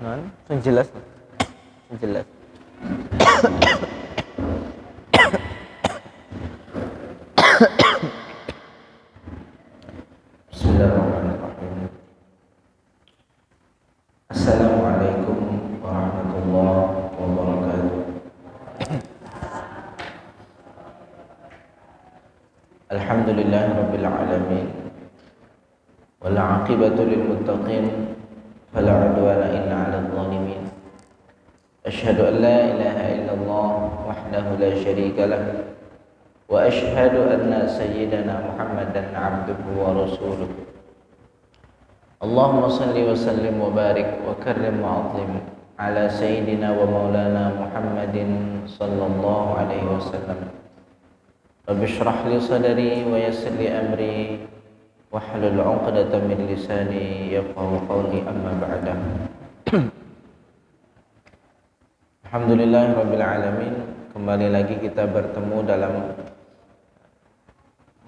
Sing jelas. Sing jelas. Bismillahirrahmanirrahim. Assalamualaikum warahmatullahi wabarakatuh. Alhamdulillahirabbil alamin. Wal 'aqibatu lil muttaqin. Fala 'udwana illa 'alal zalimin. Asyhadu an la ilaha illallah wahdahu la syarika lah. Wa asyhadu anna sayyidana Muhammadan 'abduhu wa rasuluh. Allahumma salli wa sallim wa barik wa karrim wa 'azim ala sayyidina wa maulana Muhammadin sallallahu alaihi wasallam. Rabbi shrah li sadri wa yassir li amri wahlul 'uqdatam min lisani yafqahu qawli, amma ba'da. Alhamdulillahirabbil alamin. Kembali lagi kita bertemu dalam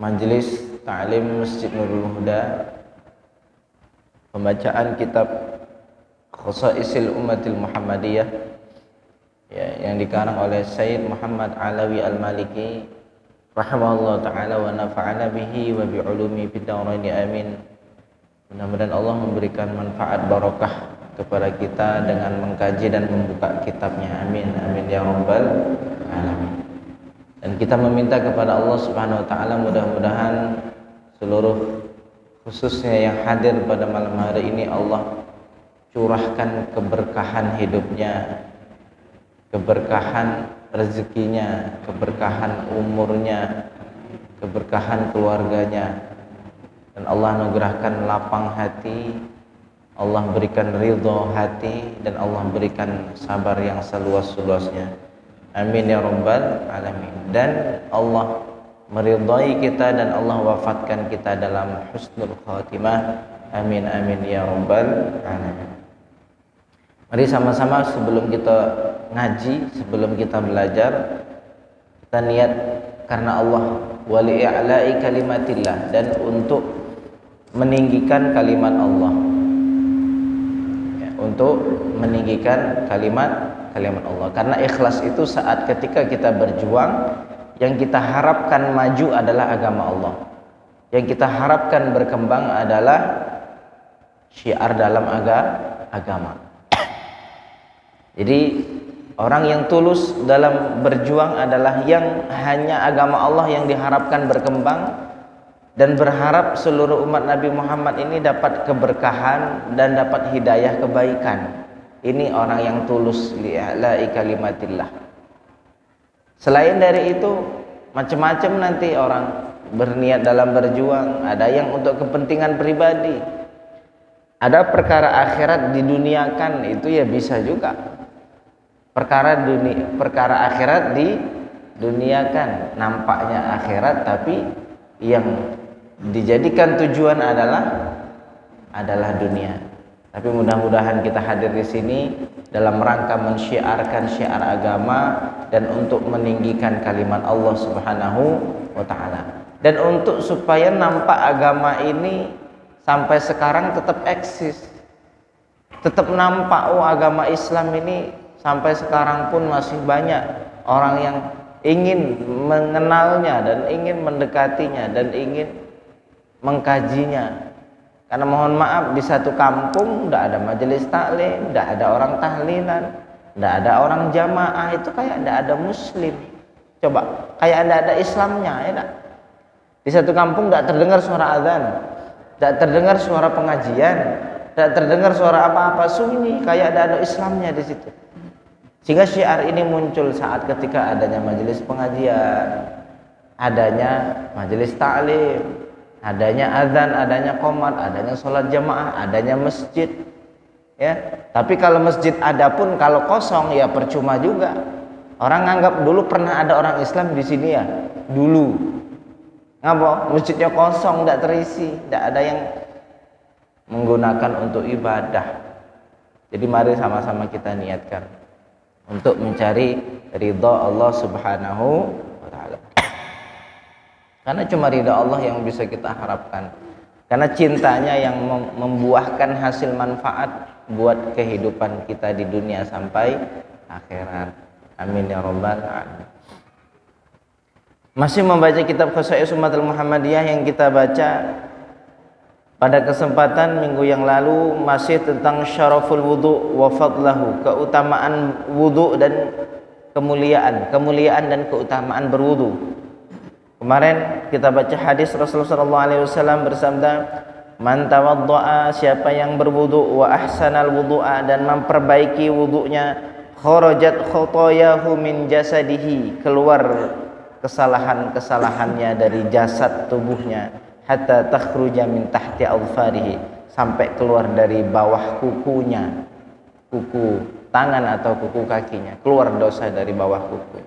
majelis ta'lim Masjid Nurul Huda, pembacaan kitab Khosaisil Ummatil Muhammadiyah ya, yang dikarang oleh Sayyid Muhammad Alawi Al-Maliki rahimahullah ta'ala wa nafa'ana bihi wa bi'ulumi fid dharain, amin. Mudah-mudahan Allah memberikan manfaat barokah kepada kita dengan mengkaji dan membuka kitabnya, amin amin ya rabbal alamin. Dan kita meminta kepada Allah Subhanahu wa taala mudah-mudahan seluruh khususnya yang hadir pada malam hari ini Allah curahkan keberkahan hidupnya, keberkahan rezekinya, keberkahan umurnya, keberkahan keluarganya, dan Allah anugerahkan lapang hati, Allah berikan ridho hati, dan Allah berikan sabar yang seluas-luasnya, amin ya rabbal alamin. Dan Allah meridhai kita dan Allah wafatkan kita dalam husnul khatimah, amin amin ya rabbal alamin. Mari sama-sama sebelum kita ngaji, sebelum kita belajar, kita niat karena Allah, wali i'la'i kalimatillah, dan untuk meninggikan kalimat Allah ya, untuk meninggikan kalimat Allah. Karena ikhlas itu saat ketika kita berjuang, yang kita harapkan maju adalah agama Allah, yang kita harapkan berkembang adalah syiar dalam agama. Jadi orang yang tulus dalam berjuang adalah yang hanya agama Allah yang diharapkan berkembang, dan berharap seluruh umat Nabi Muhammad ini dapat keberkahan dan dapat hidayah kebaikan. Ini orang yang tulus li'ala'i kalimatillah. Selain dari itu, macam-macam nanti orang berniat dalam berjuang. Ada yang untuk kepentingan pribadi, ada perkara akhirat diduniakan, itu ya bisa juga. Perkara akhirat diduniakan, nampaknya akhirat tapi yang dijadikan tujuan adalah dunia. Tapi mudah-mudahan kita hadir di sini dalam rangka mensyiarkan syiar agama dan untuk meninggikan kalimat Allah Subhanahu wa taala. Dan untuk supaya nampak agama ini sampai sekarang tetap eksis. Tetap nampak agama Islam ini sampai sekarang pun masih banyak orang yang ingin mengenalnya dan ingin mendekatinya dan ingin mengkajinya. Karena mohon maaf, di satu kampung tidak ada majelis taklim, tidak ada orang tahlilan, tidak ada orang jamaah, itu kayak tidak ada muslim. Coba, kayak tidak ada Islamnya, ya tak? Di satu kampung tidak terdengar suara azan, tidak terdengar suara pengajian, tidak terdengar suara apa-apa, sunyi, kayak tidak ada Islamnya di situ. Sehingga syiar ini muncul saat ketika adanya majelis pengajian, adanya majelis taklim, adanya azan, adanya qomat, adanya sholat jamaah, adanya masjid. Ya, tapi kalau masjid ada pun kalau kosong ya percuma juga. Orang nganggap dulu pernah ada orang Islam di sini ya, dulu. Ngapa? Masjidnya kosong, tidak terisi, tidak ada yang menggunakan untuk ibadah. Jadi mari sama-sama kita niatkan untuk mencari ridha Allah Subhanahu wa taala. Karena cuma ridha Allah yang bisa kita harapkan. Karena cintanya yang membuahkan hasil manfaat buat kehidupan kita di dunia sampai akhirat. Amin ya rabbal alamin. Masih membaca kitab Khosais Ummatul Muhammadiyah yang kita baca pada kesempatan minggu yang lalu masih tentang syaraful wudu wa fadlahu, keutamaan wudu dan kemuliaan dan keutamaan berwudu. Kemarin kita baca hadis Rasulullah SAW bersabda, man tawadda'a, siapa yang berwudu, wa ahsanal wudu'a, dan memperbaiki wudunya, kharajat khotoyahu min jasadihi, keluar kesalahan-kesalahannya dari jasad tubuhnya, hatta takhruja min tahti alfarihi, sampai keluar dari bawah kukunya, kuku tangan atau kuku kakinya, keluar dosa dari bawah kuku.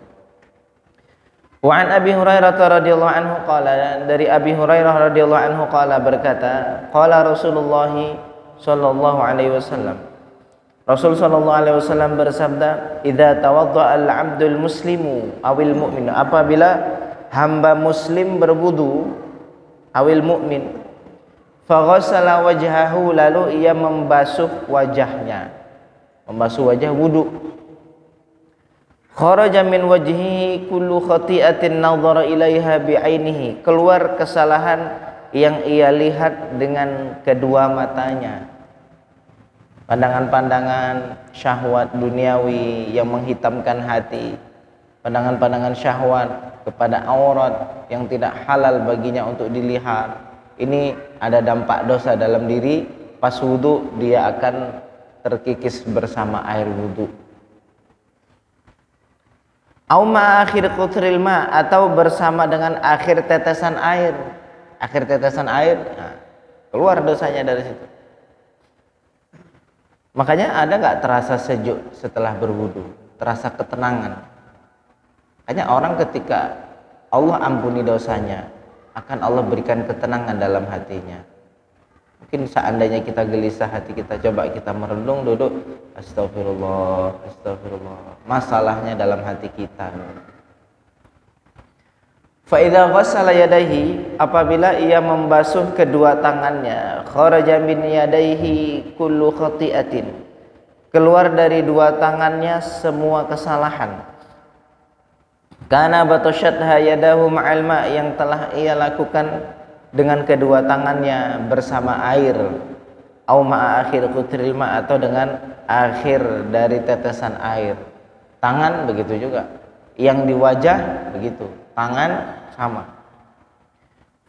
Wa an Abi Hurairah radhiyallahu anhu qala, dari Abi Hurairah radhiyallahu anhu qala, berkata, qala Rasulullah sallallahu alaihi wasallam, Rasul sallallahu alaihi wasallam bersabda, idza tawaddaa al-'abdul muslimu awil mu'min, apabila hamba muslim berwudu, awil mu'min, faghassala wajhahu, lalu ia membasuh wajahnya, membasuh wajah wudu, kharaja min wajhihi kullu khati'atin nadhara ilaiha bi'ainihi, keluar kesalahan yang ia lihat dengan kedua matanya, pandangan-pandangan syahwat duniawi yang menghitamkan hati, pandangan-pandangan syahwat kepada aurat yang tidak halal baginya untuk dilihat. Ini ada dampak dosa dalam diri. Pas wudu dia akan terkikis bersama air wudu. Au ma akhir qutril ma, atau bersama dengan akhir tetesan air. Akhir tetesan air, nah, keluar dosanya dari situ. Makanya ada nggak terasa sejuk setelah berwudu, terasa ketenangan. Hanya orang ketika Allah ampuni dosanya, akan Allah berikan ketenangan dalam hatinya. Mungkin seandainya kita gelisah hati kita, coba kita merenung, duduk, astagfirullah, astagfirullah, masalahnya dalam hati kita. Fa idza ghassala yadayhi, apabila ia membasuh kedua tangannya, kharaja min yadayhi kullu khati'atin, keluar dari dua tangannya semua kesalahan. Kana batasyatha yadahu ma'al ma, yang telah ia lakukan dengan kedua tangannya bersama air, au ma'a akhir qutril ma, atau dengan akhir dari tetesan air. Tangan begitu juga, yang di wajah begitu, tangan sama.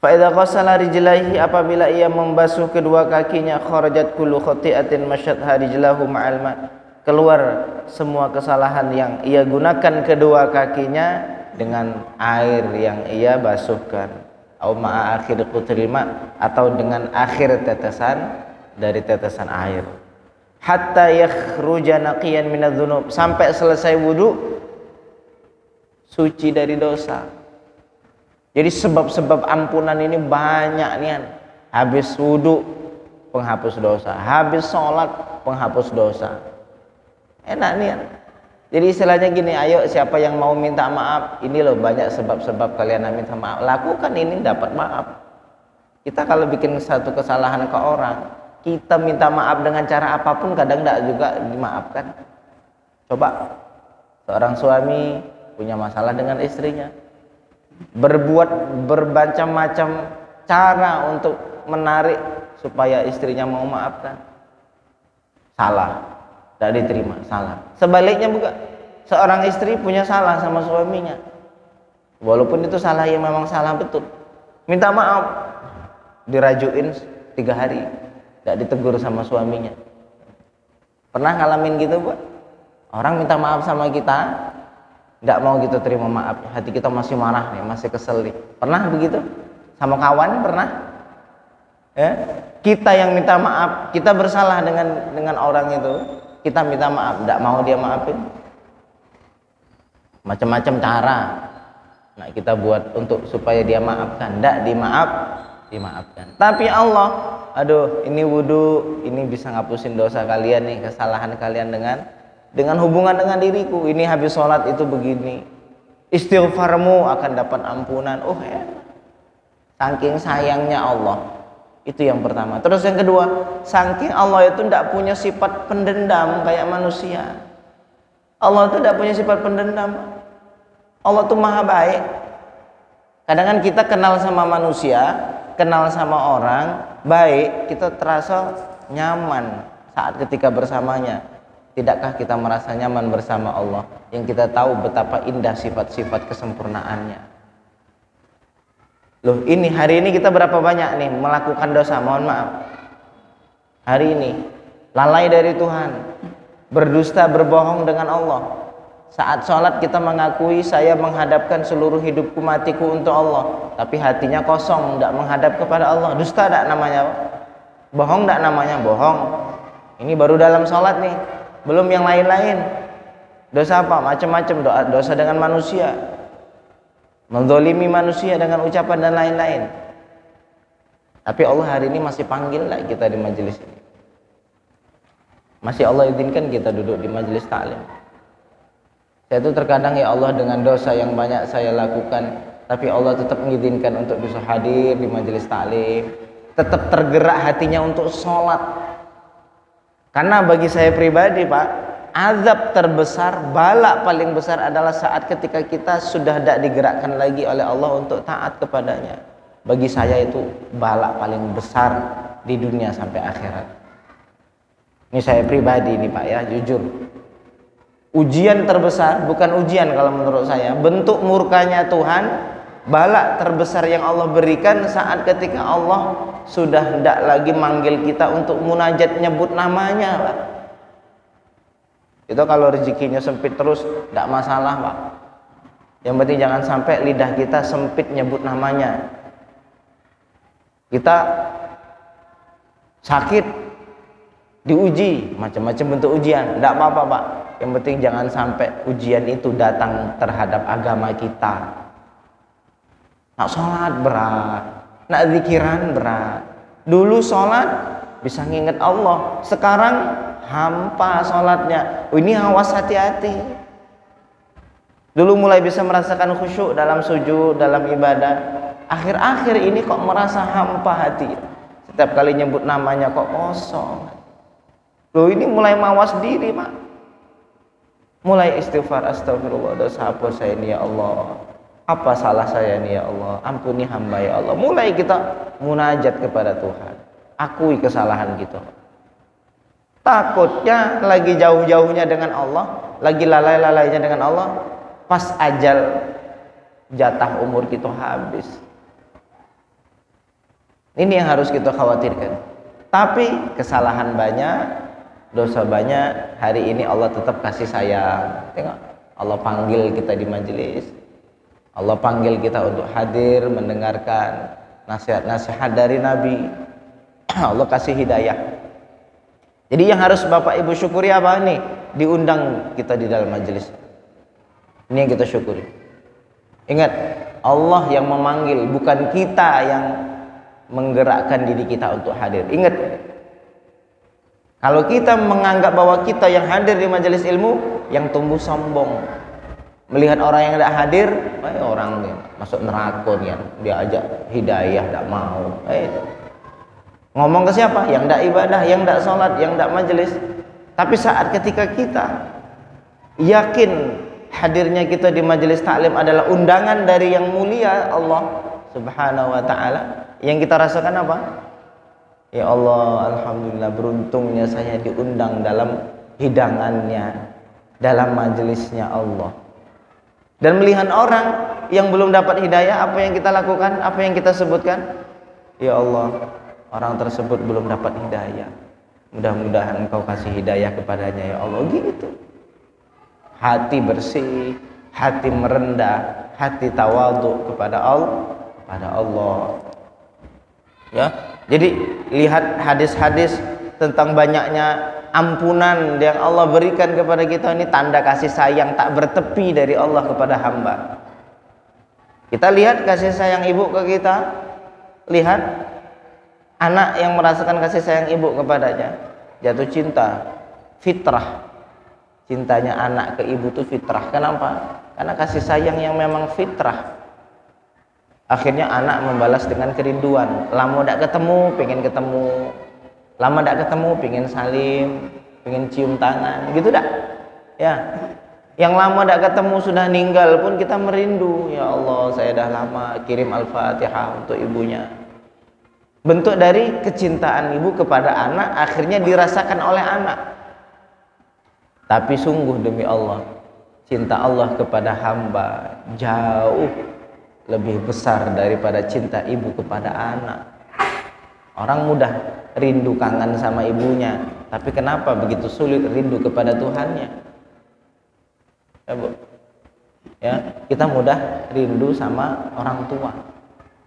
Fa idza ghassala rijlaihi, apabila ia membasuh kedua kakinya, kharajat kullu khati'atin masyatha rijlahu ma'al ma, keluar semua kesalahan yang ia gunakan kedua kakinya dengan air yang ia basuhkan, au ma'a akhir qutril ma, atau dengan akhir tetesan dari tetesan air. Hatta yakhruja naqiyan minadz-dzunub, sampai selesai wudu suci dari dosa. Jadi sebab-sebab ampunan ini banyak nih. Habis wudu penghapus dosa, habis sholat penghapus dosa. Enak nih. Jadi istilahnya gini, ayo siapa yang mau minta maaf, ini loh banyak sebab-sebab kalian minta maaf, lakukan ini dapat maaf. Kita kalau bikin satu kesalahan ke orang, kita minta maaf dengan cara apapun, kadang tidak juga dimaafkan. Coba seorang suami punya masalah dengan istrinya, berbuat bermacam-macam cara untuk menarik supaya istrinya mau maafkan, salah, tidak diterima, salah. Sebaliknya juga, seorang istri punya salah sama suaminya, walaupun itu salah yang memang salah betul, minta maaf, dirajuin 3 hari, tidak ditegur sama suaminya. Pernah ngalamin gitu, Bu? Orang minta maaf sama kita, tidak mau gitu terima maaf, hati kita masih marah nih, masih kesel nih. Pernah begitu? Sama kawan pernah? Ya? Kita yang minta maaf, kita bersalah dengan orang itu, kita minta maaf, tidak mau dia maafin. Macam-macam cara nah kita buat untuk supaya dia maafkan, tidak dimaafkan. Tapi Allah, aduh ini wudu, ini bisa ngapusin dosa kalian nih, kesalahan kalian dengan hubungan dengan diriku, ini habis sholat itu begini, istighfarmu akan dapat ampunan. Oh ya, saking sayangnya Allah, Itu yang pertama. Terus yang kedua, saking Allah itu tidak punya sifat pendendam kayak manusia. Allah itu tidak punya sifat pendendam. Allah itu maha baik. Kadang kan kita kenal sama manusia, kenal sama orang baik, kita terasa nyaman saat ketika bersamanya. Tidakkah kita merasa nyaman bersama Allah yang kita tahu betapa indah sifat-sifat kesempurnaannya? Loh, ini hari ini kita berapa banyak nih melakukan dosa? Mohon maaf. Hari ini lalai dari Tuhan, berdusta, berbohong dengan Allah. Saat sholat kita mengakui saya menghadapkan seluruh hidupku matiku untuk Allah, tapi hatinya kosong, tidak menghadap kepada Allah. Dusta tidak namanya? Bohong tidak namanya? Bohong. Ini baru dalam sholat nih, belum yang lain-lain. Dosa apa? Macam-macam. Dosa dengan manusia, menzalimi manusia dengan ucapan dan lain-lain. Tapi Allah hari ini masih panggil lah kita di majelis ini. Masih Allah izinkan kita duduk di majelis taklim. Saya itu terkadang, ya Allah, dengan dosa yang banyak saya lakukan, tapi Allah tetap mengizinkan untuk bisa hadir di majelis taklim, tetap tergerak hatinya untuk sholat. Karena bagi saya pribadi, Pak, azab terbesar, bala paling besar adalah saat ketika kita sudah tidak digerakkan lagi oleh Allah untuk taat kepadanya. Bagi saya itu bala paling besar di dunia sampai akhirat. Ini saya pribadi nih Pak ya, jujur. Ujian terbesar, bukan ujian kalau menurut saya, bentuk murkanya Tuhan, bala terbesar yang Allah berikan saat ketika Allah sudah tidak lagi manggil kita untuk munajat nyebut namanya, Pak. Itu kalau rezekinya sempit terus tidak masalah, Pak. Yang penting jangan sampai lidah kita sempit nyebut namanya. Kita sakit, diuji, macam-macam bentuk ujian, tidak apa-apa, Pak. Yang penting jangan sampai ujian itu datang terhadap agama kita. Nak sholat berat, nak zikiran berat. Dulu sholat bisa nginget Allah, sekarang hampa sholatnya. Ini awas, hati-hati. Dulu mulai bisa merasakan khusyuk dalam sujud, dalam ibadah. Akhir-akhir ini kok merasa hampa hati. Setiap kali nyebut namanya kok kosong. Loh, ini mulai mawas diri, Pak. Mulai istighfar, astagfirullah, dosa apa saya ini ya Allah, apa salah saya ini ya Allah, ampuni hamba ya Allah. Mulai kita munajat kepada Tuhan, akui kesalahan kita. Takutnya lagi jauh-jauhnya dengan Allah, lagi lalai-lalainya dengan Allah, pas ajal jatah umur kita habis. Ini yang harus kita khawatirkan. Tapi kesalahan banyak, dosa banyak, hari ini Allah tetap kasih sayang. Tengok, Allah panggil kita di majelis, Allah panggil kita untuk hadir mendengarkan nasihat-nasihat dari Nabi. Allah kasih hidayah. Jadi yang harus Bapak Ibu syukuri apa nih? Diundang kita di dalam majelis. Ini yang kita syukuri. Ingat, Allah yang memanggil, bukan kita yang menggerakkan diri kita untuk hadir. Ingat, kalau kita menganggap bahwa kita yang hadir di majelis ilmu, yang tumbuh sombong, melihat orang yang tidak hadir, orang ini masuk neraka nih, dia ajak hidayah tidak mau. Ngomong ke siapa? Yang tidak ibadah, yang tidak sholat, yang tidak majelis. Tapi saat ketika kita yakin hadirnya kita di majelis taklim adalah undangan dari yang mulia Allah Subhanahu wa ta'ala, yang kita rasakan apa? Ya Allah, alhamdulillah, beruntungnya saya diundang dalam hidangannya, dalam majelisnya Allah. Dan melihat orang yang belum dapat hidayah, apa yang kita lakukan? Apa yang kita sebutkan? Ya Allah, orang tersebut belum dapat hidayah, mudah-mudahan Engkau kasih hidayah kepadanya ya Allah. Gitu. Hati bersih, hati merendah, hati tawadhu kepada Allah. Ya, jadi lihat hadis-hadis tentang banyaknya ampunan yang Allah berikan kepada kita, ini tanda kasih sayang tak bertepi dari Allah kepada hamba. Kita lihat kasih sayang ibu ke kita, lihat anak yang merasakan kasih sayang ibu kepadanya, jatuh cinta, fitrah. Cintanya anak ke ibu itu fitrah. Kenapa? Karena kasih sayang yang memang fitrah. Akhirnya anak membalas dengan kerinduan. Lama tidak ketemu, pengen ketemu. Lama tidak ketemu, pengen salim, pengen cium tangan, gitu dak? Ya. Yang lama tidak ketemu sudah meninggal pun kita merindu. Ya Allah, saya dah lama kirim Al-Fatihah untuk ibunya. Bentuk dari kecintaan ibu kepada anak akhirnya dirasakan oleh anak. Tapi sungguh demi Allah, cinta Allah kepada hamba jauh lebih besar daripada cinta ibu kepada anak. Orang mudah rindu kangen sama ibunya, tapi kenapa begitu sulit rindu kepada Tuhannya? Ya, Bu. Ya, kita mudah rindu sama orang tua,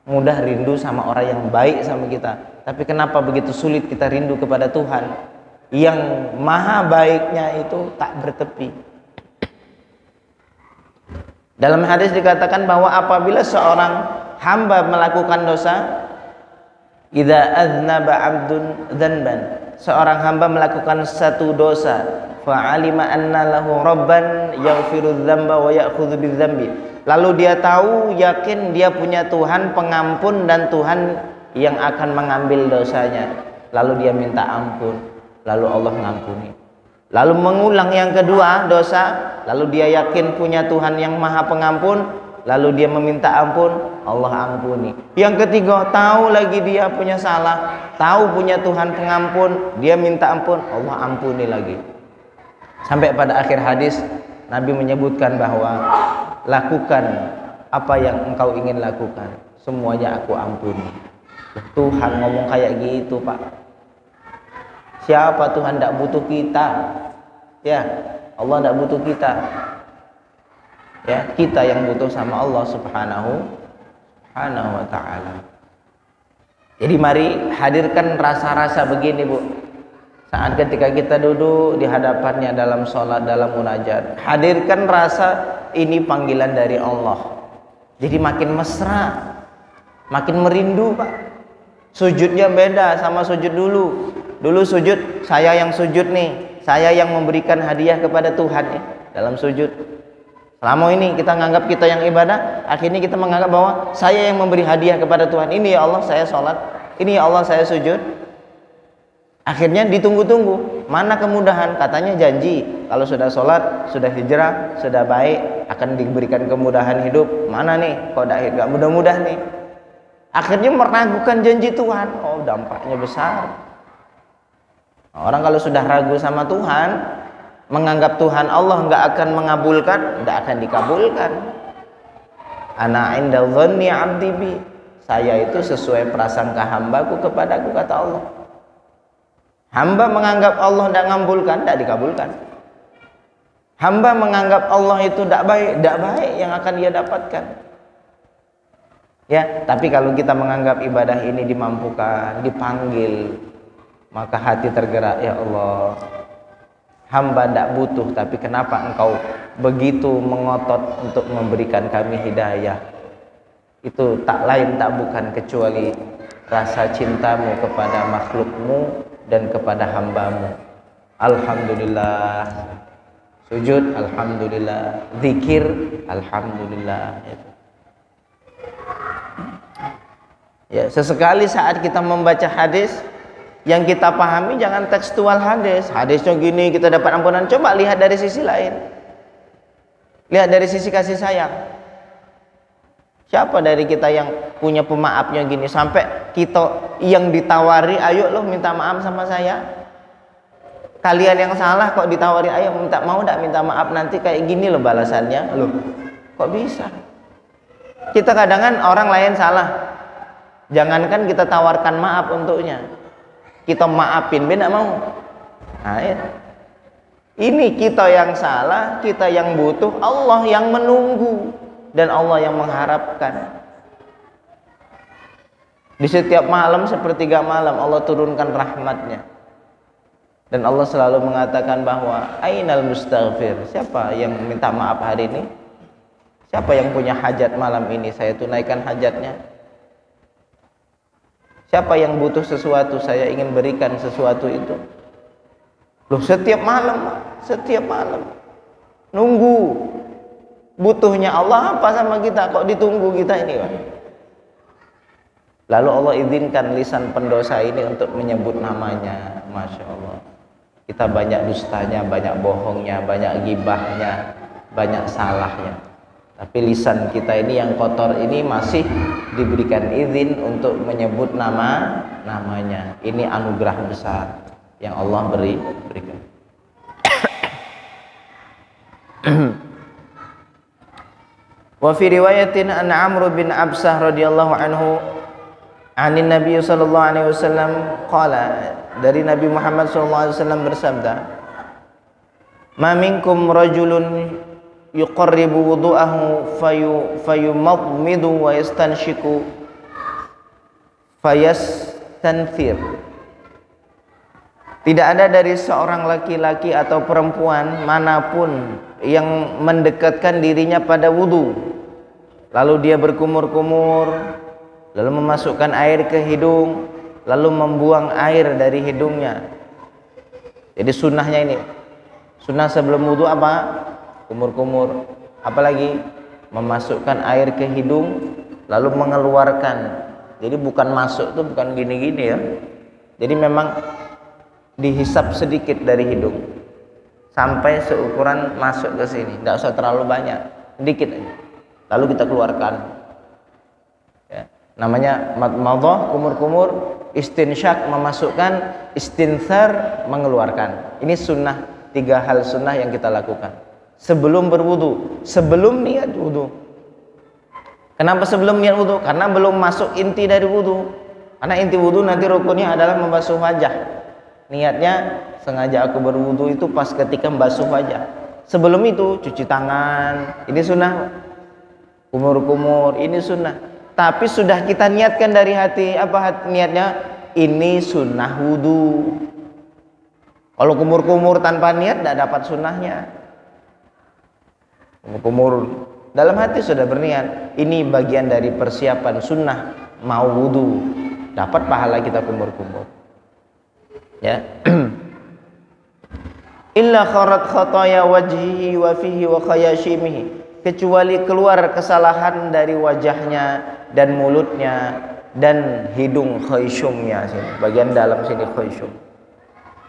mudah rindu sama orang yang baik sama kita, tapi kenapa begitu sulit kita rindu kepada Tuhan yang maha baiknya itu tak bertepi? Dalam hadis dikatakan bahwa apabila seorang hamba melakukan dosa, idza aznaba 'abdun dzanban, seorang hamba melakukan satu dosa, fa'alima anna lahu rabban yaghfiru dzamba wa ya'khudhu bidzambi, lalu dia tahu yakin dia punya Tuhan pengampun dan Tuhan yang akan mengambil dosanya, lalu dia minta ampun, lalu Allah ngampuni. Lalu mengulang yang kedua dosa, lalu dia yakin punya Tuhan yang maha pengampun, lalu dia meminta ampun, Allah ampuni. Yang ketiga, tahu lagi dia punya salah, tahu punya Tuhan pengampun, dia minta ampun, Allah ampuni lagi. Sampai pada akhir hadis Nabi menyebutkan bahwa lakukan apa yang engkau ingin lakukan, semuanya aku ampuni. Tuhan ngomong kayak gitu, Pak. Siapa Tuhan tidak butuh kita? Ya, Allah tidak butuh kita. Ya, kita yang butuh sama Allah Subhanahu wa ta'ala. Jadi mari hadirkan rasa-rasa begini, Bu. Saat ketika kita duduk di hadapannya dalam sholat, dalam munajat, hadirkan rasa ini panggilan dari Allah. Jadi makin mesra, makin merindu, Pak. Sujudnya beda sama sujud dulu. Dulu sujud, saya yang sujud nih, saya yang memberikan hadiah kepada Tuhan nih dalam sujud. Selama ini kita menganggap kita yang ibadah, akhirnya kita menganggap bahwa saya yang memberi hadiah kepada Tuhan. Ini ya Allah saya sholat, ini ya Allah saya sujud. Akhirnya ditunggu-tunggu, mana kemudahan? Katanya janji kalau sudah sholat, sudah hijrah, sudah baik akan diberikan kemudahan hidup. Mana nih? Kok gak mudah-mudah nih? Akhirnya meragukan janji Tuhan. Oh, dampaknya besar. Orang kalau sudah ragu sama Tuhan, menganggap Tuhan Allah nggak akan mengabulkan, nggak akan dikabulkan. Ana inda dhanni 'abdi bi, saya itu sesuai prasangka hambaku kepadaku, kata Allah. Hamba menganggap Allah tidak mengabulkan, tidak dikabulkan. Hamba menganggap Allah itu tidak baik yang akan dia dapatkan. Ya, tapi kalau kita menganggap ibadah ini dimampukan, dipanggil, maka hati tergerak, ya Allah, hamba tidak butuh, tapi kenapa engkau begitu mengotot untuk memberikan kami hidayah? Itu tak lain tak bukan kecuali rasa cintamu kepada makhlukmu dan kepada hambamu. Alhamdulillah, sujud alhamdulillah, zikir alhamdulillah. Ya, sesekali saat kita membaca hadis, yang kita pahami jangan tekstual hadis. Hadisnya gini kita dapat ampunan. Coba lihat dari sisi lain. Lihat dari sisi kasih sayang. Siapa dari kita yang punya pemaafnya gini sampai kita yang ditawari, ayo loh minta maaf sama saya. Kalian yang salah kok ditawari, ayo mau enggak minta maaf, nanti kayak gini loh balasannya. Loh, kok bisa? Kita kadang kan orang lain salah, jangankan kita tawarkan maaf untuknya, kita maafin, dia tidak mau. Nah, ya. Ini kita yang salah, kita yang butuh, Allah yang menunggu dan Allah yang mengharapkan. Di setiap malam sepertiga malam Allah turunkan rahmatnya, dan Allah selalu mengatakan bahwa ainal mustaghfir, siapa yang minta maaf hari ini, siapa yang punya hajat malam ini, saya tunaikan hajatnya. Siapa yang butuh sesuatu, saya ingin berikan sesuatu itu. Loh, setiap malam nunggu. Butuhnya Allah apa sama kita, kok ditunggu kita ini, Pak? Lalu Allah izinkan lisan pendosa ini untuk menyebut namanya. Masya Allah. Kita banyak dustanya, banyak bohongnya, banyak gibahnya, banyak salahnya. Tapi lisan kita ini yang kotor ini masih diberikan izin untuk menyebut namanya. Ini anugerah besar yang Allah berikan. Wa fi riwayatin an Amr bin Absah radhiyallahu anhu anin Nabi sallallahu alaihi wasallam qala, dari Nabi Muhammad sallallahu alaihi wasallam bersabda, ma minkum rajulun yuqarribu wudu'ahu fayumadmidu wa yastanshiku fayastanthir. Tidak ada dari seorang laki-laki atau perempuan manapun yang mendekatkan dirinya pada wudu, lalu dia berkumur-kumur, lalu memasukkan air ke hidung, lalu membuang air dari hidungnya. Jadi sunnahnya ini, sunnah sebelum wudu apa? Kumur-kumur. Apalagi memasukkan air ke hidung lalu mengeluarkan. Jadi bukan masuk tuh bukan gini-gini ya. Jadi memang dihisap sedikit dari hidung sampai seukuran masuk ke sini, tidak usah terlalu banyak, sedikit aja. Lalu kita keluarkan. Ya. Namanya madmadah, kumur-kumur, istinsyak memasukkan, istinthar mengeluarkan. Ini sunnah, 3 hal sunnah yang kita lakukan sebelum berwudu, sebelum niat wudu. Kenapa sebelum niat wudu? Karena belum masuk inti dari wudu. Karena inti wudu nanti rukunnya adalah membasuh wajah. Niatnya sengaja aku berwudu itu pas ketika membasuh wajah. Sebelum itu cuci tangan, ini sunnah. Kumur-kumur, ini sunnah. Tapi sudah kita niatkan dari hati, apa niatnya? Ini sunnah wudu. Kalau kumur-kumur tanpa niat tidak dapat sunnahnya. Kumur dalam hati sudah berniat, ini bagian dari persiapan sunnah mau wudu, dapat pahala kita kumur-kumur. Ya. Illa kharat khataya wajhihi wa fihi wa khayashimihi, kecuali keluar kesalahan dari wajahnya dan mulutnya dan hidung khayshumnya sini, bagian dalam sini khayshum,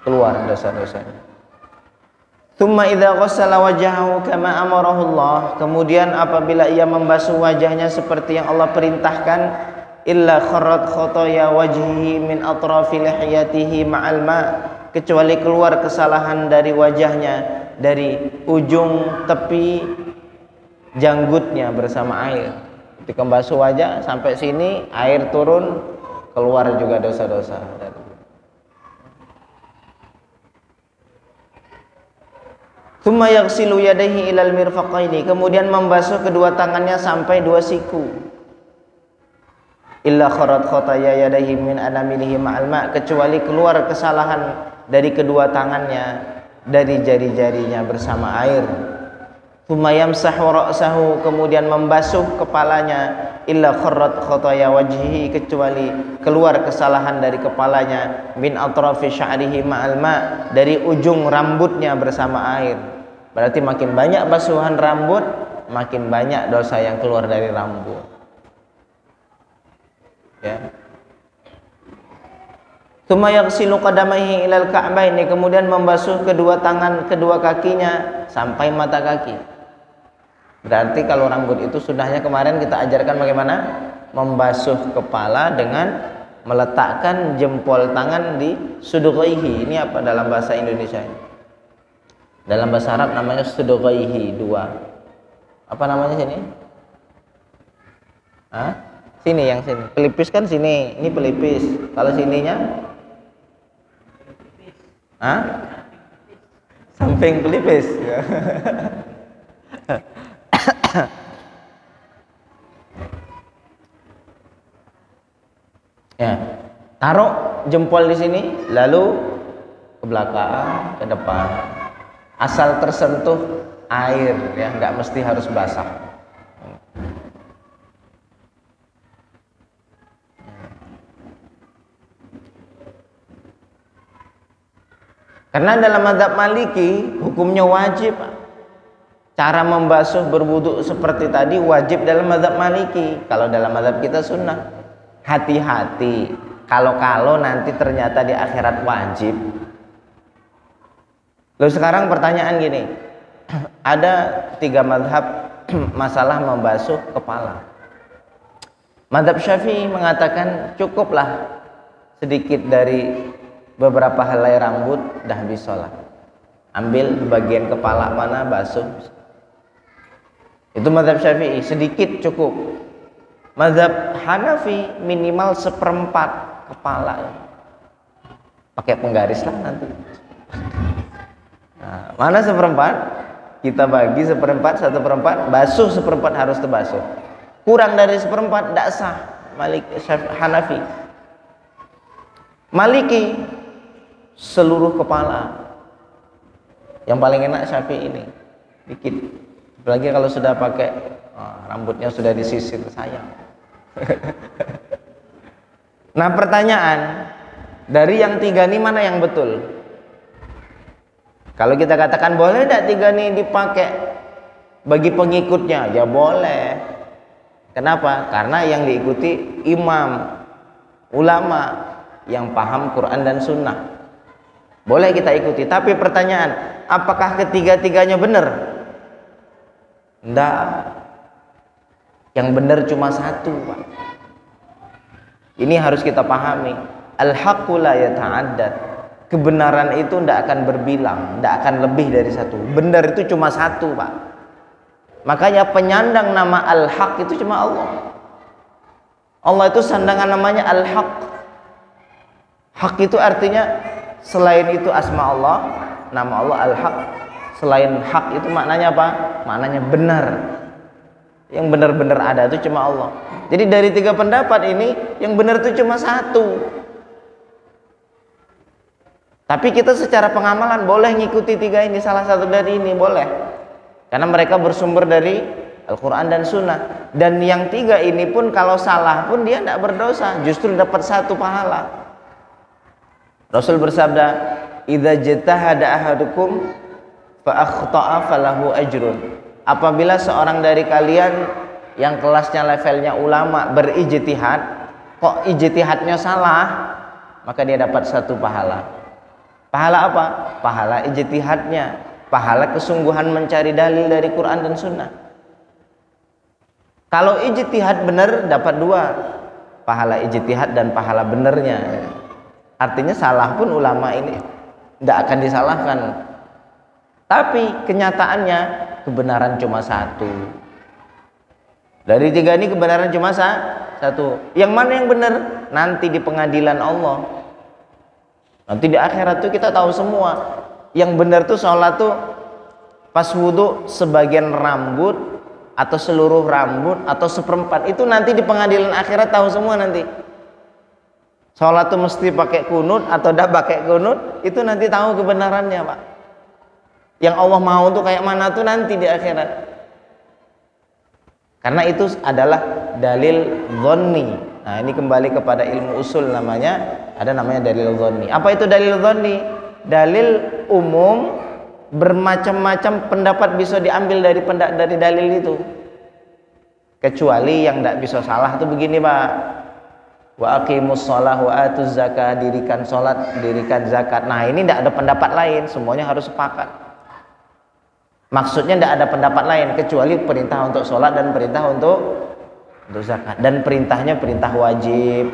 keluar dosa-dosanya. Thumma idza ghassala wajhahu kama amarahu Allah, kemudian apabila ia membasuh wajahnya seperti yang Allah perintahkan, illa kharat khataya wajhihi min atrafi lihiyatihi ma'al ma', kecuali keluar kesalahan dari wajahnya dari ujung tepi janggutnya bersama air. Ketika membasuh wajah sampai sini air turun, keluar juga dosa-dosa. Tsumma yaghsilu yadayhi ilal mirfaqaini, kemudian membasuh kedua tangannya sampai 2 siku. Illa kharat khataya yadayhi min anamilihi ma'al ma', kecuali keluar kesalahan dari kedua tangannya dari jari-jarinya bersama air. Tsumma yamsahu ra'sahu, kemudian membasuh kepalanya. Illa kharat khataya wajhihi, kecuali keluar kesalahan dari kepalanya min atrafi sya'rihi ma'al ma', dari ujung rambutnya bersama air. Berarti makin banyak basuhan rambut, makin banyak dosa yang keluar dari rambut. Ya. Tsumma yaghsilu qadamaihi ilal ka'baini, kemudian membasuh kedua tangan, kedua kakinya sampai mata kaki. Berarti kalau rambut itu sunnahnya kemarin kita ajarkan bagaimana membasuh kepala dengan meletakkan jempol tangan di sudghaihi. Ini apa dalam bahasa Indonesia ini? Dalam bahasa Arab namanya sudghaihi, 2. Apa namanya sini? Hah? Sini, yang sini. Pelipis kan sini, ini pelipis. Kalau sininya? Hah? Samping pelipis. Ya, taruh jempol di sini, lalu ke belakang, ke depan. Asal tersentuh air, ya, nggak mesti harus basah. Karena dalam mazhab Maliki hukumnya wajib. Cara membasuh berwudu seperti tadi wajib dalam mazhab Maliki. Kalau dalam mazhab kita sunnah. hati-hati. Kalau nanti ternyata di akhirat wajib. Lalu sekarang pertanyaan gini, ada 3 mazhab masalah membasuh kepala. Mazhab Syafi'i mengatakan cukuplah sedikit dari beberapa helai rambut dah habis sholat. Ambil bagian kepala mana basuh. Itu mazhab Syafi'i, sedikit cukup. Mazhab Hanafi minimal 1/4 kepala. Pakai penggaris lah nanti. Nah, mana 1/4? Kita bagi 1/4, 1/4, basuh 1/4 harus terbasuh. Kurang dari 1/4 tidak sah. Hanafi. Maliki seluruh kepala. Yang paling enak Syafi'i ini, dikit. Apalagi kalau sudah pakai rambutnya sudah disisir, sayang. Nah pertanyaan, dari yang 3 ini mana yang betul? Kalau kita katakan boleh tidak 3 ini dipakai bagi pengikutnya, ya boleh. Kenapa? Karena yang diikuti imam, ulama yang paham Quran dan Sunnah. Boleh kita ikuti. Tapi pertanyaan, apakah ketiga-tiganya benar? Tidak. Yang benar cuma 1, Pak. Ini harus kita pahami. Al-haqqu la yata'addad. Kebenaran itu tidak akan berbilang, tidak akan lebih dari 1. Benar itu cuma 1, Pak. Makanya penyandang nama Al-Haq itu cuma Allah. Allah itu sandangan namanya Al-Haq. Hak itu artinya selain itu asma Allah, nama Allah Al-Haq. Selain hak itu maknanya apa? Maknanya benar. Yang benar-benar ada itu cuma Allah. Jadi dari 3 pendapat ini yang benar itu cuma 1. Tapi kita secara pengamalan boleh ngikuti 3 ini, salah satu dari ini boleh. Karena mereka bersumber dari Al-Quran dan Sunnah. Dan yang 3 ini pun kalau salah pun dia tidak berdosa, justru dapat 1 pahala. Rasul bersabda, "Idza jtahada ahadukum fa akhta'a falahu ajrun." Apabila seorang dari kalian yang kelasnya levelnya ulama berijtihad, kok ijtihadnya salah, maka dia dapat 1 pahala. Pahala apa? Pahala ijtihadnya, pahala kesungguhan mencari dalil dari Quran dan Sunnah. Kalau ijtihad benar dapat 2, pahala ijtihad dan pahala benernya. Artinya salah pun ulama ini tidak akan disalahkan. Tapi kenyataannya kebenaran cuma 1. Dari 3 ini kebenaran cuma 1. Yang mana yang benar? Nanti di pengadilan Allah. Nanti di akhirat tuh kita tahu semua. Yang benar tuh sholat tuh pas wudhu sebagian rambut atau seluruh rambut atau 1/4. Itu nanti di pengadilan akhirat tahu semua nanti. Sholat tuh mesti pakai kunut atau tidak pakai kunut, itu nanti tahu kebenarannya, Pak. Yang Allah mau tuh kayak mana tuh nanti di akhirat. Karena itu adalah dalil dhanni. Nah, ini kembali kepada ilmu usul namanya, ada namanya dalil dhanni. Apa itu dalil dhanni? Dalil umum, bermacam-macam pendapat bisa diambil dari dalil itu. Kecuali yang tidak bisa salah itu begini, Pak. Wa aqimus shalah wa atuz zakah, dirikan salat, dirikan zakat. Nah, ini tidak ada pendapat lain, semuanya harus sepakat. Maksudnya tidak ada pendapat lain kecuali perintah untuk sholat dan perintah untuk zakat. Dan perintahnya perintah wajib.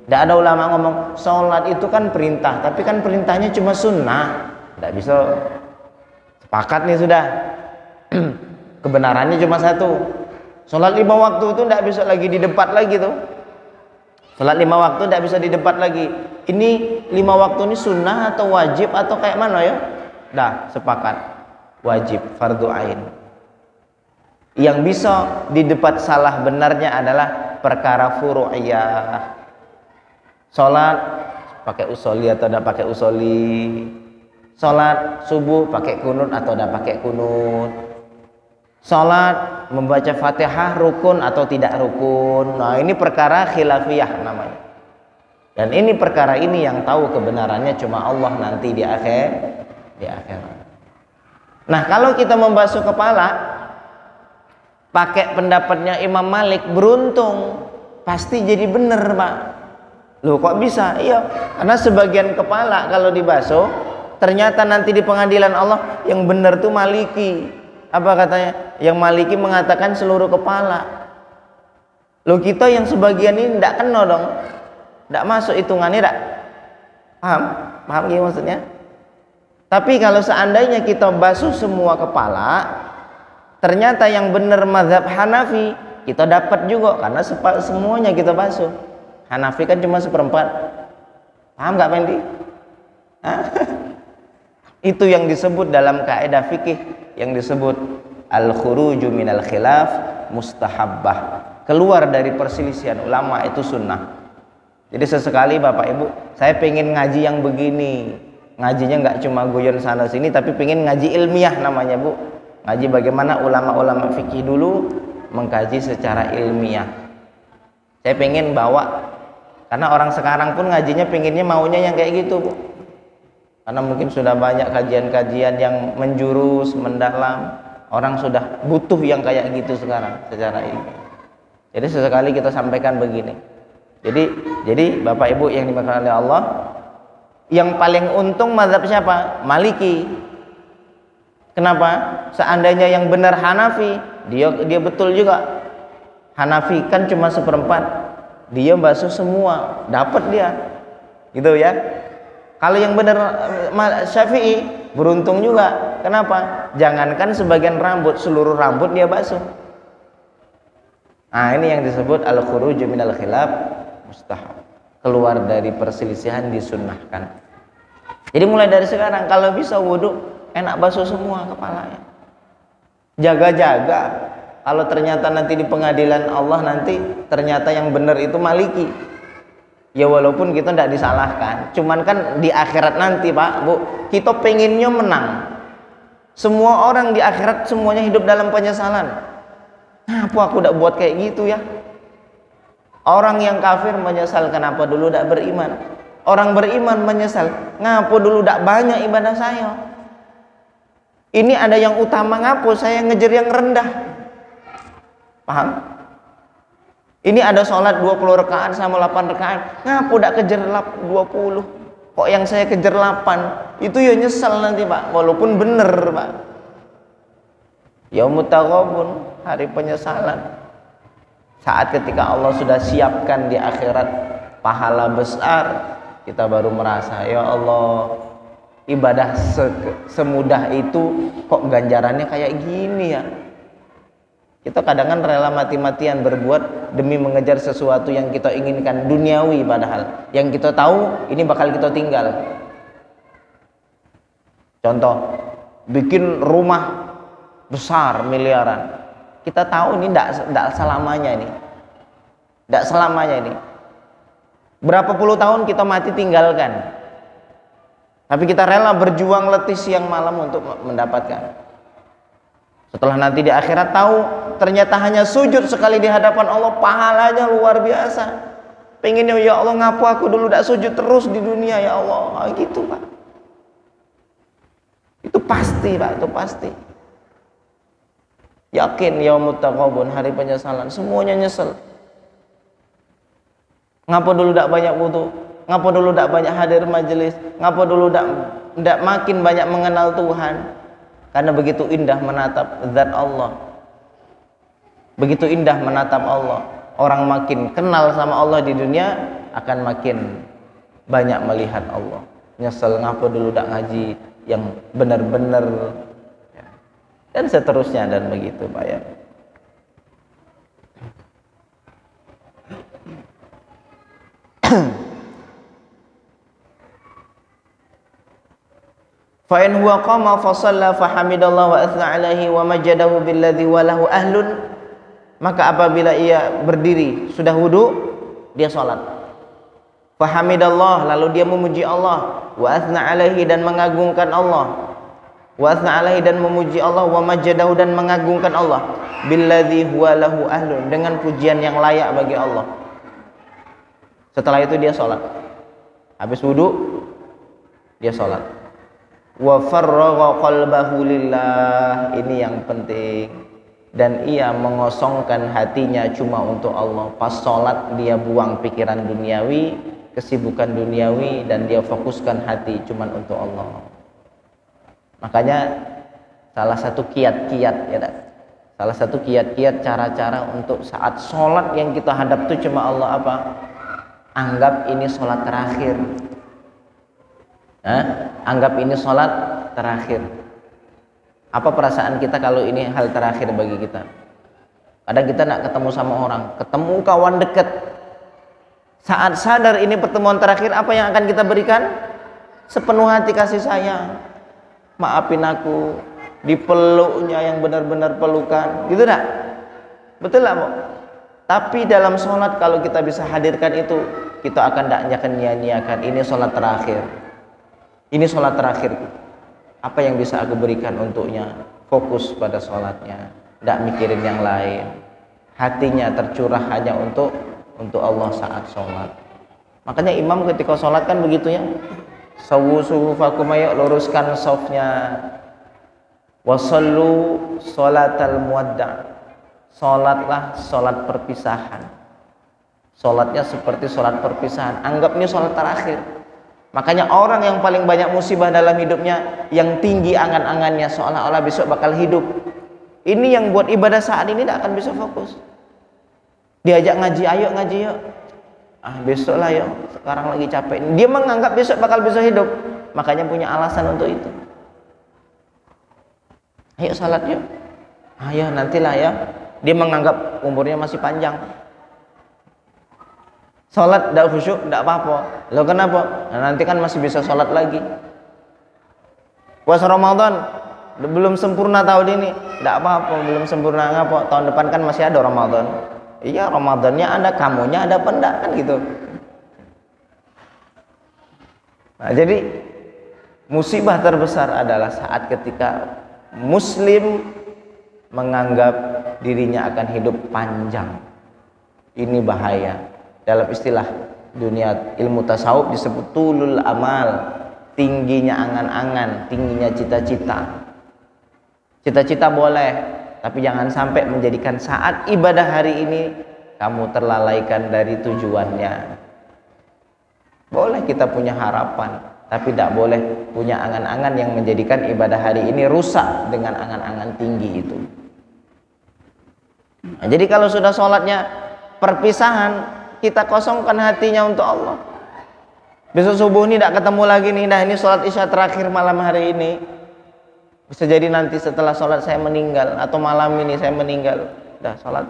Tidak ada ulama ngomong sholat itu kan perintah, tapi kan perintahnya cuma sunnah. Tidak bisa sepakat nih sudah. Kebenarannya cuma 1. Sholat 5 waktu itu tidak bisa lagi didebat lagi tuh. Sholat 5 waktu tidak bisa didebat lagi. Ini 5 waktu ini sunnah atau wajib atau kayak mana ya? Dah sepakat. Wajib, fardu ain. Yang bisa didebat salah benarnya adalah perkara furu'iyah. Sholat pakai usoli atau tidak pakai usoli. Sholat subuh pakai kunut atau tidak pakai kunut. Sholat membaca Fatihah rukun atau tidak rukun. Nah, ini perkara khilafiyah namanya. Dan ini perkara ini yang tahu kebenarannya cuma Allah nanti di akhirat. Nah, kalau kita membasuh kepala pakai pendapatnya Imam Malik, beruntung pasti jadi bener, Pak. Loh kok bisa? Iya, karena sebagian kepala kalau dibasuh ternyata nanti di pengadilan Allah yang benar tuh Maliki. Apa katanya? Yang Maliki mengatakan seluruh kepala. Loh kita yang sebagian ini tidak kena dong, tidak masuk hitungannya, tidak paham? Paham gimana maksudnya? Tapi kalau seandainya kita basuh semua kepala, ternyata yang benar mazhab Hanafi, kita dapat juga karena semuanya kita basuh. Hanafi kan cuma seperempat. Paham nggak, Pendi? Itu yang disebut dalam kaidah fikih yang disebut al-khuruju minal khilaf mustahabbah. Keluar dari perselisihan ulama itu sunnah. Jadi sesekali Bapak Ibu, saya pengen ngaji yang begini. Ngajinya nggak cuma guyon sana sini, tapi pengen ngaji ilmiah namanya, Bu. Ngaji bagaimana ulama-ulama fikih dulu mengkaji secara ilmiah. Saya pengen bawa, karena orang sekarang pun ngajinya pengennya maunya yang kayak gitu, Bu. Karena mungkin sudah banyak kajian-kajian yang menjurus, mendalam. Orang sudah butuh yang kayak gitu sekarang secara ilmiah. Jadi sesekali kita sampaikan begini. Jadi Bapak Ibu yang dimaksud oleh Allah, yang paling untung mazhab siapa? Maliki. Kenapa? Seandainya yang benar Hanafi, dia betul juga. Hanafi kan cuma seperempat, dia basuh semua, dapat dia, gitu ya. Kalau yang benar Syafi'i, beruntung juga. Kenapa? Jangankan sebagian rambut, seluruh rambut dia basuh. Nah, ini yang disebut al-khuruju minal khilaf mustahab. Keluar dari perselisihan disunnahkan. Jadi mulai dari sekarang kalau bisa wudu enak basuh semua kepalanya. Jaga-jaga kalau ternyata nanti di pengadilan Allah nanti ternyata yang benar itu Maliki. Ya walaupun kita tidak disalahkan, cuman kan di akhirat nanti, Pak, Bu, kita pengennya menang. Semua orang di akhirat semuanya hidup dalam penyesalan. Kenapa aku tidak buat kayak gitu ya? Orang yang kafir menyesal kenapa dulu tidak beriman. Orang beriman menyesal ngapa dulu tidak banyak ibadah saya. Ini ada yang utama ngapa saya ngejar yang rendah. Paham? Ini ada sholat 20 rakaat sama 8 rakaat. Ngapa tidak kejar 20? Kok yang saya kejar 8? Itu ya nyesal nanti, Pak. Walaupun bener, Pak. Yaumut taghabun, hari penyesalan. Saat ketika Allah sudah siapkan di akhirat pahala besar, kita baru merasa, ya Allah, ibadah semudah itu kok ganjarannya kayak gini ya. Kita kadang-kadang rela mati-matian berbuat demi mengejar sesuatu yang kita inginkan, duniawi padahal yang kita tahu ini bakal kita tinggal. Contoh, bikin rumah besar miliaran, kita tahu ini tidak selamanya ini, tidak selamanya ini. Berapa puluh tahun kita mati tinggalkan, tapi kita rela berjuang letih siang malam untuk mendapatkan. Setelah nanti di akhirat tahu ternyata hanya sujud sekali di hadapan Allah pahalanya luar biasa. Pengennya ya Allah ngapa aku dulu tidak sujud terus di dunia ya Allah, gitu Pak. Itu pasti, Pak, itu pasti. Yakin yaumut taghabun, hari penyesalan, semuanya nyesel. Ngapa dulu tidak banyak wudu? Ngapa dulu tidak banyak hadir majelis? Ngapa dulu tidak makin banyak mengenal Tuhan? Karena begitu indah menatap zat Allah. Begitu indah menatap Allah. Orang makin kenal sama Allah di dunia akan makin banyak melihat Allah. Nyesel ngapa dulu tidak ngaji yang benar-benar, dan seterusnya dan begitu, Pak ya. Fa in huwa qama fa shalla fa hamidallah wa athna alaihi wa majadahu billadzi walahu ahlun, maka apabila ia berdiri sudah wudu dia salat. Fa hamidallah, lalu dia memuji Allah, wa athna alaihi dan mengagungkan Allah. Wa athna alaihi dan memuji Allah, wa majadahu dan mengagungkan Allah, billadzi huwa lahu ahlun, dengan pujian yang layak bagi Allah. Setelah itu dia sholat. Habis wudu dia sholat. Wa farragha qalbahu lillah, ini yang penting. dan ia mengosongkan hatinya cuma untuk Allah. Pas sholat dia buang pikiran duniawi, kesibukan duniawi, dan dia fokuskan hati cuma untuk Allah. Makanya salah satu kiat-kiat ya, salah satu kiat-kiat cara-cara untuk saat sholat yang kita hadap itu cuma Allah apa? Anggap ini sholat terakhir. Anggap ini sholat terakhir. Apa perasaan kita kalau ini hal terakhir bagi kita? Kadang kita nak ketemu sama orang, ketemu kawan dekat. Saat sadar ini pertemuan terakhir, apa yang akan kita berikan? Sepenuh hati kasih sayang. Maafin aku, dipeluknya yang benar-benar pelukan, gitu tak? Betul tak, Bu? Tapi dalam sholat kalau kita bisa hadirkan itu, kita akan tidak nyanyiakan ini sholat terakhir. Ini sholat terakhir. Apa yang bisa aku berikan untuknya? Fokus pada sholatnya, tidak mikirin yang lain. Hatinya tercurah hanya untuk Allah saat sholat. Makanya imam ketika sholat kan begitu ya. Sawu suhufakum, ayo luruskan safnya. Wasallu sholatal muwadda'. Sholatlah sholat perpisahan. Sholatnya seperti sholat perpisahan. Anggap ini sholat terakhir. Makanya orang yang paling banyak musibah dalam hidupnya, yang tinggi angan-angannya seolah-olah besok bakal hidup. Ini yang buat ibadah saat ini tidak akan bisa fokus. Diajak ngaji, ayo ngaji yuk. Besok lah yuk, sekarang lagi capek. Dia menganggap besok bakal bisa hidup. Makanya punya alasan untuk itu. Ayo salat yuk. Ayo nantilah ya. Dia menganggap umurnya masih panjang. Salat tidak khusyuk, tidak apa-apa. Loh kenapa? Nah, nanti kan masih bisa salat lagi. Puasa Ramadan belum sempurna tahun ini, tidak apa-apa, belum sempurna ngapa? Tahun depan kan masih ada Ramadan. Iya, Ramadannya ada, kamunya ada pendak kan gitu. Nah, jadi musibah terbesar adalah saat ketika muslim menganggap dirinya akan hidup panjang. Ini bahaya. Dalam istilah dunia ilmu tasawuf disebut tulul amal, tingginya angan-angan, tingginya cita-cita. Cita-cita boleh, tapi jangan sampai menjadikan saat ibadah hari ini kamu terlalaikan dari tujuannya. Boleh kita punya harapan, tapi tidak boleh punya angan-angan yang menjadikan ibadah hari ini rusak dengan angan-angan tinggi itu. Nah, jadi kalau sudah sholatnya perpisahan, kita kosongkan hatinya untuk Allah. Besok subuh ini tidak ketemu lagi nih, nah ini sholat isya terakhir malam hari ini. Bisa jadi nanti setelah sholat saya meninggal, atau malam ini saya meninggal. Dah sholat,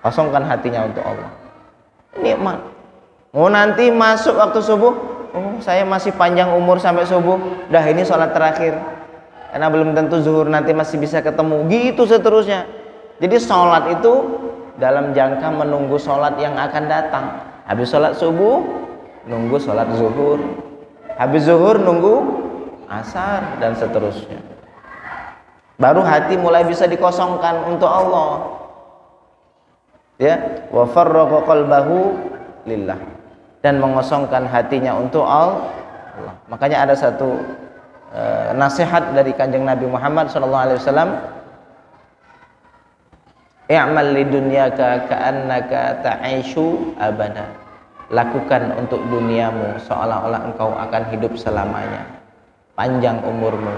kosongkan hatinya untuk Allah. Nikmat. Mau nanti masuk waktu subuh, oh saya masih panjang umur sampai subuh, dah ini sholat terakhir. Karena belum tentu zuhur nanti masih bisa ketemu, gitu seterusnya. Jadi sholat itu dalam jangka menunggu sholat yang akan datang. Habis sholat subuh, nunggu sholat zuhur. Habis zuhur, nunggu asar, dan seterusnya. Baru hati mulai bisa dikosongkan untuk Allah. Ya, wa farraqa qalbahu lillah, dan mengosongkan hatinya untuk Allah. Makanya ada satu nasihat dari Kanjeng Nabi Muhammad SAW. I'mal lidunyaka ka'annaka ta'ishu abada. Lakukan untuk duniamu seolah-olah engkau akan hidup selamanya. Panjang umurmu.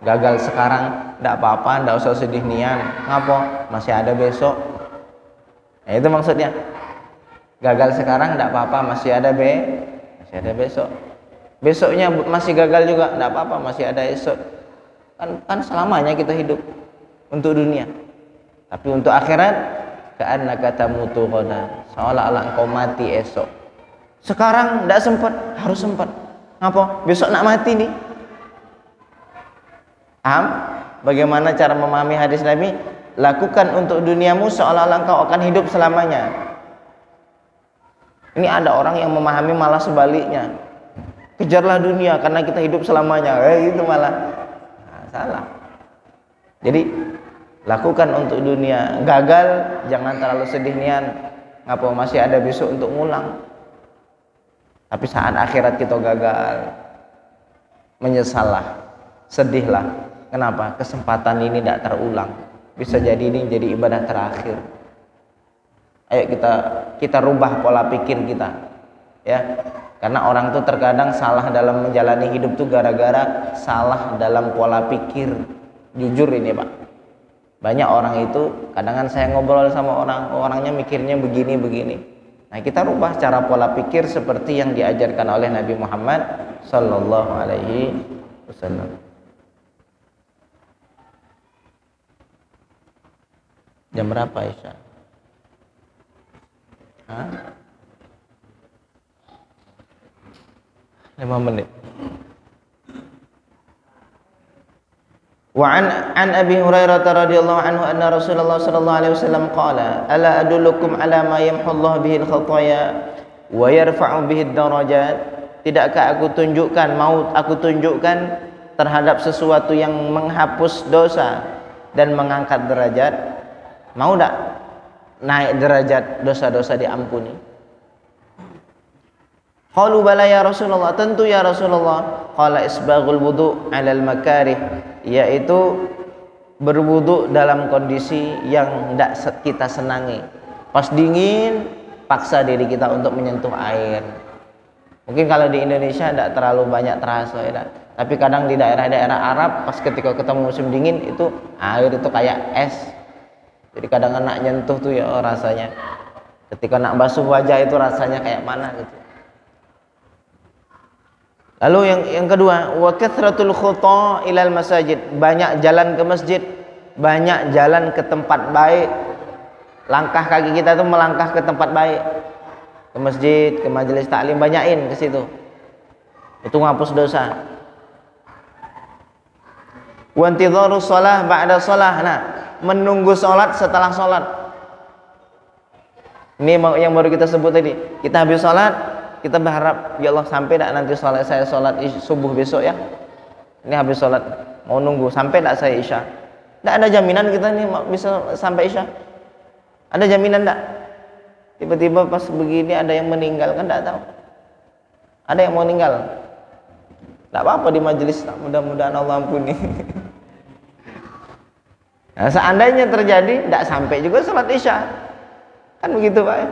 Gagal sekarang tidak apa-apa, tidak usah sedih nian. Ngapa? Masih ada besok. Nah, itu maksudnya. Gagal sekarang tidak apa-apa, masih ada besok. Besoknya masih gagal juga, tidak apa-apa, masih ada esok. Kan selamanya kita hidup untuk dunia. Tapi untuk akhirat, ka'annaka tamutu ghadan, seolah-olah engkau mati esok. Sekarang tidak sempat, harus sempat. Ngapa? Besok nak mati nih. Paham? Bagaimana cara memahami hadis Nabi? Lakukan untuk duniamu seolah-olah engkau akan hidup selamanya. Ini ada orang yang memahami malah sebaliknya. Kejarlah dunia karena kita hidup selamanya. Itu malah salah. Jadi lakukan untuk dunia. Gagal jangan terlalu sedih nian. Ngapa masih ada besok untuk ngulang. Tapi saat akhirat kita gagal, menyesallah, sedihlah. Kenapa? Kesempatan ini tidak terulang. bisa jadi ini jadi ibadah terakhir. Ayo kita rubah pola pikir kita, ya. Karena orang tuh terkadang salah dalam menjalani hidup tuh gara-gara salah dalam pola pikir. Jujur ini Pak, banyak orang itu kadang saya ngobrol sama orangnya mikirnya begini. Nah kita rubah cara pola pikir seperti yang diajarkan oleh Nabi Muhammad Sallallahu Alaihi Wasallam. Jam berapa Isya? Hah? 5 menit. Wa an Abi Hurairah radhiyallahu anhu anna Rasulullah sallallahu alaihi wasallam qala ala adullukum ala ma yamhu Allah bihi al-khataaya wa yarfa'u bihi ad-darajat. Tidakkah aku tunjukkan terhadap sesuatu yang menghapus dosa dan mengangkat derajat? Mau tak naik derajat, dosa-dosa diampuni? Qalu bala ya Rasulullah, tentu ya Rasulullah. Qala isbaghul wudu' 'alal makarih, yaitu berwudu dalam kondisi yang tidak kita senangi. Pas dingin, paksa diri kita untuk menyentuh air. Mungkin kalau di Indonesia tidak terlalu banyak terasa ya, tapi kadang di daerah-daerah Arab pas ketika ketemu musim dingin itu air itu kayak es. Jadi kadang nak nyentuh tuh ya rasanya, ketika nak basuh wajah itu rasanya kayak mana gitu. Lalu yang kedua, wa kathratul khuta ilal masajid, banyak jalan ke masjid, banyak jalan ke tempat baik. Langkah kaki kita tuh melangkah ke tempat baik, ke masjid, ke majelis taklim, banyakin ke situ. Itu ngapus dosa. Wa intidharu shalah ba'da shalah, nah menunggu sholat setelah sholat. Ini yang baru kita sebut tadi. Kita habis sholat, kita berharap ya Allah sampai tak nanti saya sholat subuh besok ya. Ini habis sholat mau nunggu sampai tak saya isya. Tak ada jaminan kita nih bisa sampai isya. Ada jaminan tak? Tiba-tiba pas begini ada yang meninggal, kan tak tahu. Ada yang mau meninggal. Tak apa-apa di majelis, mudah-mudahan Allah ampuni. Nah, seandainya terjadi, tidak sampai juga sholat isya, kan begitu Pak ya?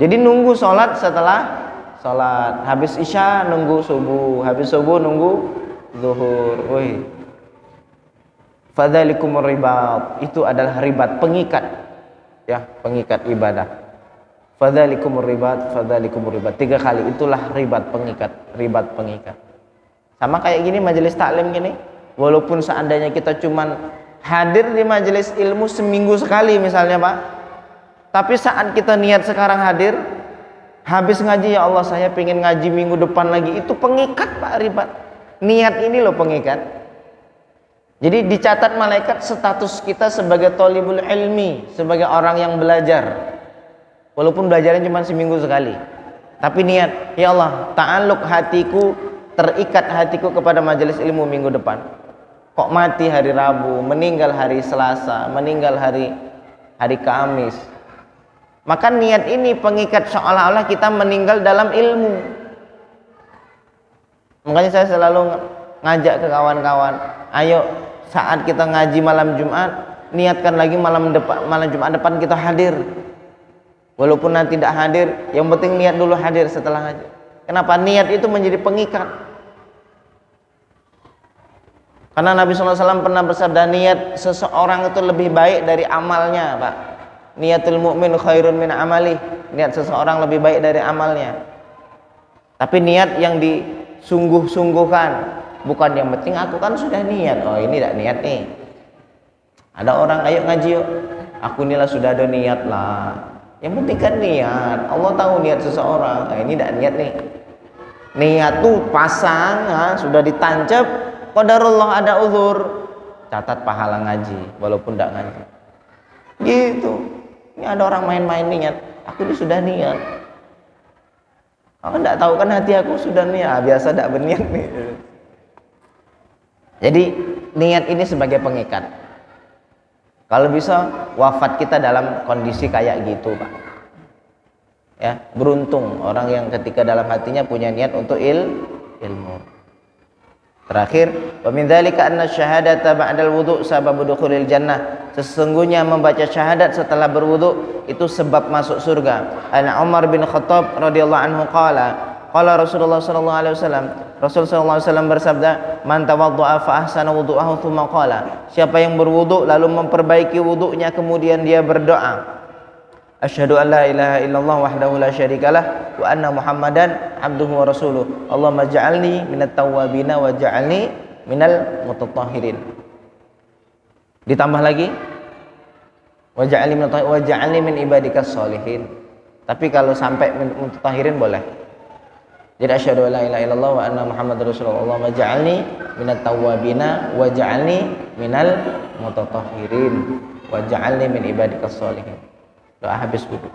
Jadi nunggu sholat setelah sholat, habis isya nunggu subuh, habis subuh nunggu zuhur. Woi, fadzalikumur ribat, itu adalah ribat, pengikat, ya, pengikat ibadah. Fadzalikumur ribat, 3 kali, itulah ribat pengikat. Sama kayak gini majelis taklim gini. Walaupun seandainya kita cuman hadir di majelis ilmu seminggu sekali misalnya Pak, tapi saat kita niat sekarang hadir, habis ngaji ya Allah saya pengen ngaji minggu depan lagi, itu pengikat Pak, ribat. Niat ini loh pengikat. Jadi dicatat malaikat status kita sebagai thalibul ilmi, sebagai orang yang belajar. Walaupun belajarnya cuma seminggu sekali, tapi niat ya Allah ta'alluq hatiku, terikat hatiku kepada majelis ilmu minggu depan. Kok mati hari Rabu, meninggal hari Selasa, meninggal hari Kamis. Maka niat ini pengikat, seolah-olah kita meninggal dalam ilmu. Makanya saya selalu ngajak ke kawan-kawan, ayo saat kita ngaji malam Jumat, niatkan lagi malam Jumat depan kita hadir. Walaupun nanti tidak hadir, yang penting niat dulu hadir setelah ngaji. Kenapa? Niat itu menjadi pengikat. Karena Nabi SAW pernah bersabda, niat seseorang itu lebih baik dari amalnya Pak. Niatul mu'min khairun min amalih, niat seseorang lebih baik dari amalnya. Tapi niat yang disungguh-sungguhkan, bukan yang penting aku kan sudah niat, oh ini tidak niat nih. Ada orang ayo ngaji yuk, aku inilah sudah ada niat lah. Yang penting kan niat, Allah tahu niat seseorang. Nah, ini tidak niat nih. Niat tuh pasang, sudah ditancap. Qadarullah ada uzur, catat pahala ngaji walaupun tidak ngaji. Gitu. Ini ada orang main-main niat, aku ini sudah niat. Kamu tidak tahu kan hati aku sudah niat, biasa tidak berniat nih. Jadi niat ini sebagai pengikat. Kalau bisa wafat kita dalam kondisi kayak gitu Pak. Ya, beruntung orang yang ketika dalam hatinya punya niat untuk ilmu. Terakhir, wa min dzalika anna syahadata ba'dal wudu' sababu dukhulil jannah. Sesungguhnya membaca syahadat setelah berwudu itu sebab masuk surga. An Umar bin Khattab radhiyallahu anhu qala Rasulullah sallallahu alaihi wasallam, Rasul sallallahu alaihi wasallam bersabda, man tawaddu'a fa ahsana wudu'ahu tsumma qala, siapa yang berwudu lalu memperbaiki wudunya kemudian dia berdoa, asyhadu an la ilaha illallah wahdahu la syarikalah wa anna muhammadan abduhu wa rasuluh, Allahumma ja'alni minat tawwabina wa ja'alni minal mutatahhirin. Ditambah lagi wa ja'alni min ibadikas sholihin. Tapi kalau sampai mutatahhirin boleh. Jadi asyhadu an la ilaha illallah wa anna muhammadar rasulullah, Allahumma ja'alni minat tawwabina wa ja'alni minal mutatahhirin wa ja'alni min ibadikas sholihin. Doa habis wudu.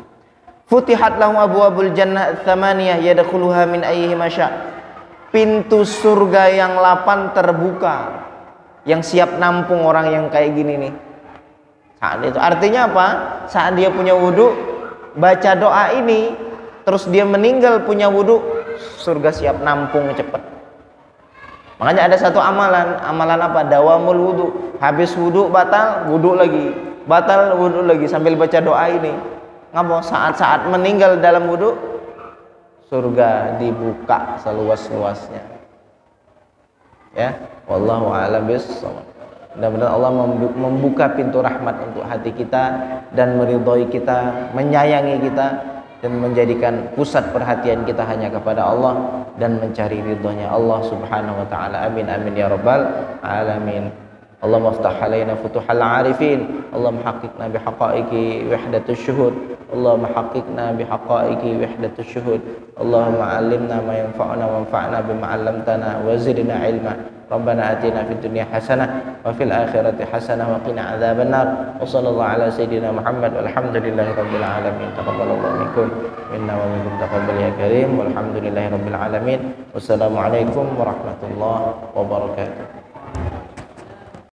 Futihat lahum abwabul jannah tsamaniyah yadkhuluha min ayyihi masya. Pintu surga yang 8 terbuka, yang siap nampung orang yang kayak gini nih. Saat itu artinya apa? Saat dia punya wudu, baca doa ini, terus dia meninggal punya wudu, surga siap nampung cepet. Makanya ada satu amalan apa? Dawamul wudu. Habis wudu batal, wudu lagi. Batal wudu lagi sambil baca doa ini. Ngapa? Saat-saat meninggal dalam wudu, surga dibuka seluas-luasnya. Ya, wallahu a'lam bissawab. Mudah-mudahan Allah membuka pintu rahmat untuk hati kita dan meridhoi kita, menyayangi kita dan menjadikan pusat perhatian kita hanya kepada Allah dan mencari ridhonya Allah Subhanahu wa taala. Amin amin ya rabbal alamin. Allahumma aftah alaina futuhal arifin, Allahumma haqiqna bihaqaiqi wahdatus syuhud, Allahumma haqiqna bihaqaiqi wahdatus syuhud, Allahumma allimna ma yanfa'una wanfa'na bima 'allamtana wa zidna ilma. Rabbana atina fid dunya hasanah wa fil akhirati hasanah wa qina adzabannar. Wa sallallahu ala sayidina Muhammad walhamdulillahi rabbil alamin. Taqabbalallahu minkum minna wa minkum taqabbal ya karim. Walhamdulillahi rabbil alamin. Wassalamu alaikum warahmatullahi wabarakatuh.